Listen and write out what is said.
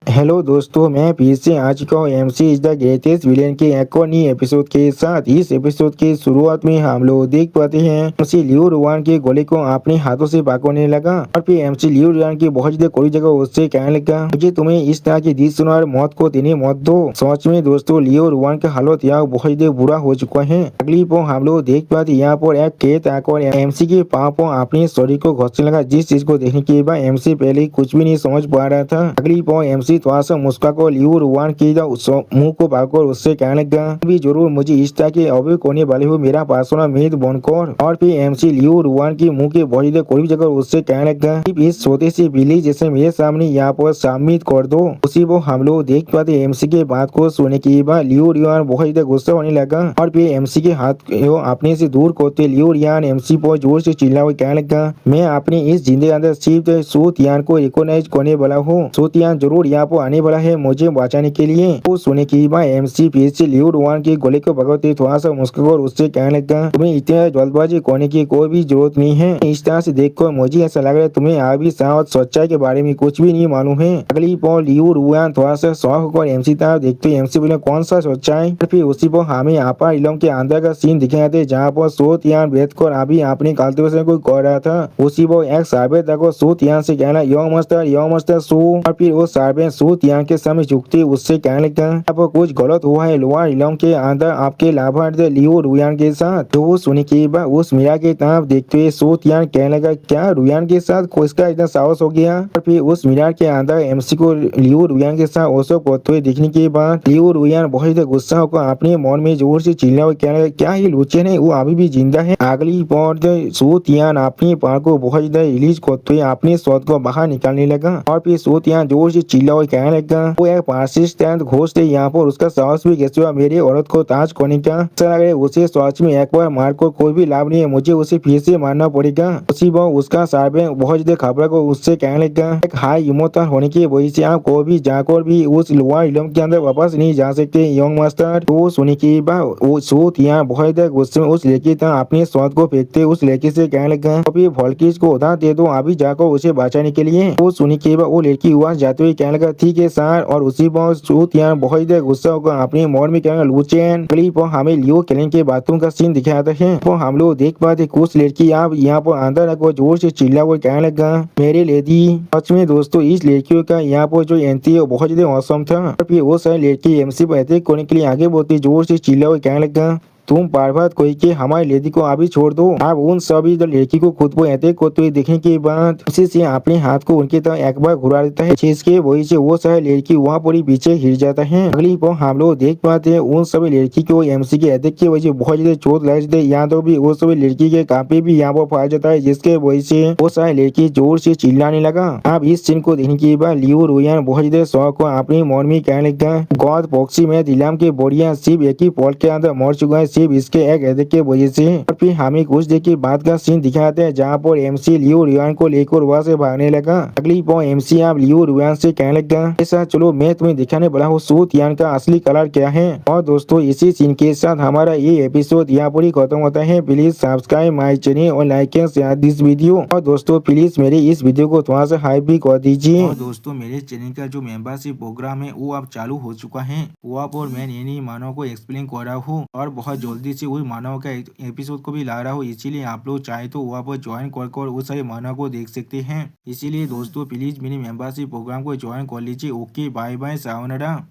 Hello दोस्तों, मैं फिर से आ चुका हूँ MC is the greatest villain के एक और नई एपिसोड के साथ। इस एपिसोड के शुरुआत में हम लोग देख पाते हैं एमसी लियो रुआन के गोली को अपने हाथों से पकड़ने लगा और फिर एमसी लियो रुआन की बहुत ज्यादा कोई जगह उससे कहने लगा, मुझे तुम्हें इस तरह की जिस सुनार मौत को देने मत दो। सच में दोस्तों, लियो रुआन का हालत यहाँ बहुत ज्यादा बुरा हो चुका है। अगली पो हम लोग देख पाते यहाँ पर एक खेत आकर एमसी के पाँव पर अपने शरीर को घोंसने लगा, जिस चीज को देखने के बाद एमसी पहले कुछ भी नहीं समझ पा रहा था। अगली पो एमसी थोड़ा सा मुस्कुरा लियो रुआन की मुंह को पकड़ उससे कहने लगा, भी जरूर मुझे इस तरह के अभियोग होने वाले हो मेरा पर्सनल मित्र बनकर। और फिर एमसी लियो रुआन की मुंह के बहुत कोई जगह उससे कहने लगा, इस छोटे से बिल्ली जैसे मेरे सामने यहाँ पर सबमिट कर दो। उसी वो हम लोग देख पाते एमसी के बात को सुनने के बाद लियो रुआन बहुत ज्यादा गुस्सा होने लगा और फिर एमसी के हाथ को अपने से दूर करते लियो रुआन एमसी पर जोर से चिल्ला हुआ कहने लगा, मैं अपनी इस जिंदगी के अंदर सिर्फ सूतियान को रिकॉग्नाइज करने वाला हूँ। सूतियान जरूर यहाँ पर आने वाला है मुझे बचाने के लिए। वो सुने की बात एमसी फिर से लियो रुआन के गले को पकड़ते थोड़ा सा मुस्कुराकर उससे कहने लगा, तुम्हें इतना जल्दबाजी करने की कोई भी जरूरत नहीं है। इस तरह से देखकर मुझे ऐसा लग रहा है तुम्हें अभी शायद सच्चाई के बारे में कुछ भी नहीं मालूम है। अगली पल लियो रुआन थोड़ा सा शौक होकर एमसी तरफ देखते एमसी बोले, कौन सा सच्चाई? फिर उसी पर हमें आपा इलम के अंदर का सीन दिखाए थे जहाँ पर सूतियान बैठ कर अभी अपने कालते से कोई कर रहा था। उसी पर एक सार्वे तक सूतियान से कहना, यो मस्टर सू। और फिर वो सार्वे सूतियान के सामने झुकती उससे कहने लगा, अब कुछ गलत हुआ है लोअर इलम के अंदर आपके लाभार्थी लियो रुआन के साथ। तो वो सुने के बाद उस मीरा की तरफ देखते हुए सूतियान कहने लगा, क्या रुआन के साथ किसका इतना साहस हो गया? और फिर उस मीरा के अंदर एमसी को लियो रुआन के साथ ओसो करते हुए दिखने के बाद लियो रुआन बहुत गुस्सा होकर अपने मन में जोर से चिल्ला हुआ कहने लगा, क्या ये लुचन है? वो अभी भी जिंदा है। अगली बार सूतियान अपने पैर को बहुत ज्यादा रिलीज करते हुए अपने शॉट को बाहर निकालने लगा और फिर सूतियान जोर से चिल्ला हुआ कहने लगा, वो एक पार्सिस्टेंट घोष थे यहाँ पर उसका साहस भी कैसे हुआ मेरे औरत को ताज करने का? ऐसा लग रहा है उसे सच में एक बार मार को कोई भी लाभ नहीं है, मुझे उसे फिर से मारना पड़ेगा। उसी वक्त उसका सार्वे बहुत ज्यादा खबर को उससे कहने लगा, एक हाई इमोशनल होने की वजह से आप को भी जाकर भी उस लोअर इलम के अंदर वापस नहीं जा सकते यंग मास्टर। तो सुने की बात वो सूत यहाँ बहुत गुस्से में उस लड़की तरह अपने शॉट को फेंकते उस लड़की से कहने लगा, अभी वोल्किस को उधार दे दो अभी जाकर उसे बचाने के लिए। वो सुने के बाद वो लड़की हुआ जाते हुए कहने लगा, ठीक है सर। और उसी पर सूत यहाँ बहुत गुस्सा होकर अपने मोड़ में कहने लूचेन। क्लिप पर हमें लियो केलन के बातों का सीन दिखाता है। तो हम लोग देख पाते कुछ लड़की आप यहाँ पर अंदर रखो जोर से चिल्ला वो कहने लगा, मेरे लेडी। सच में दोस्तों इस लड़कियों का यहाँ पर जो एंटी है बहुत ज्यादा औसम था। और फिर वो सारी लड़की एमसी पर अटैक करने के लिए आगे बढ़ती जोर से चिल्ला वो कहने लगा, तुम पार्वत कोई के हमारी लेडी को अभी छोड़ दो। आप उन सभी लड़की को खुद को अटैक करते हुए देखने के बाद उसी से अपने हाथ को उनकी तरह एक बार घुरा देता है, जिसके वजह से वो सारी लड़की वहाँ पर ही पीछे गिर जाता है। अगली पर हम लोग देख पाते हैं उन सभी लड़की को एमसी के अटैक की वजह से बहुत ज्यादा चोट लग जाती है। यहाँ तो भी वो सभी लड़की के काफी भी यहाँ पर फैल जाता है, जिसके वजह से वो सारी लड़की जोर से चिल्लाने लगा। आप इस सीन को देखने के बाद लियो रुआन बहुत ज्यादा शौक को अपनी मन में कहने लगा, गॉड पॉक्सी में दिलाम के बोरिया सिर्फ एक ही पॉल के अंदर मर चुका है, सिर्फ इसके एक अटैक के वजह से। और फिर हमें कुछ देर के बाद का सीन दिखाते हैं जहाँ पर एमसी लियो रुआन को लेकर वहाँ से भागने लगा। अगली पर एमसी आप लियो रुआन से कहने लगा, ऐसा चलो मैं तुम्हें दिखाने वाला हूँ सूतियान का असली कलर क्या है। और दोस्तों इसी सीन के साथ हमारा ये एपिसोड यहाँ पर ही खत्म होता है। प्लीज सब्सक्राइब माई चैनल और like and share this video. और दोस्तों प्लीज मेरे इस वीडियो को थोड़ा सा हाइप भी कर दीजिए। और दोस्तों मेरे चैनल का जो मेंबरशिप प्रोग्राम है वो अब चालू हो चुका है। वहाँ पर मैं नई मानव को एक्सप्लेन कर रहा हूँ और बहुत जल्दी से वही मानव का एपिसोड को भी ला रहा हूँ, इसीलिए आप लोग चाहे तो वहाँ पर ज्वाइन कर उस सारे मानव को देख सकते हैं। इसीलिए दोस्तों प्लीज मेरी मेंबरशिप प्रोग्राम को ज्वाइन कर लीजिए। Okay bye bye sayonara.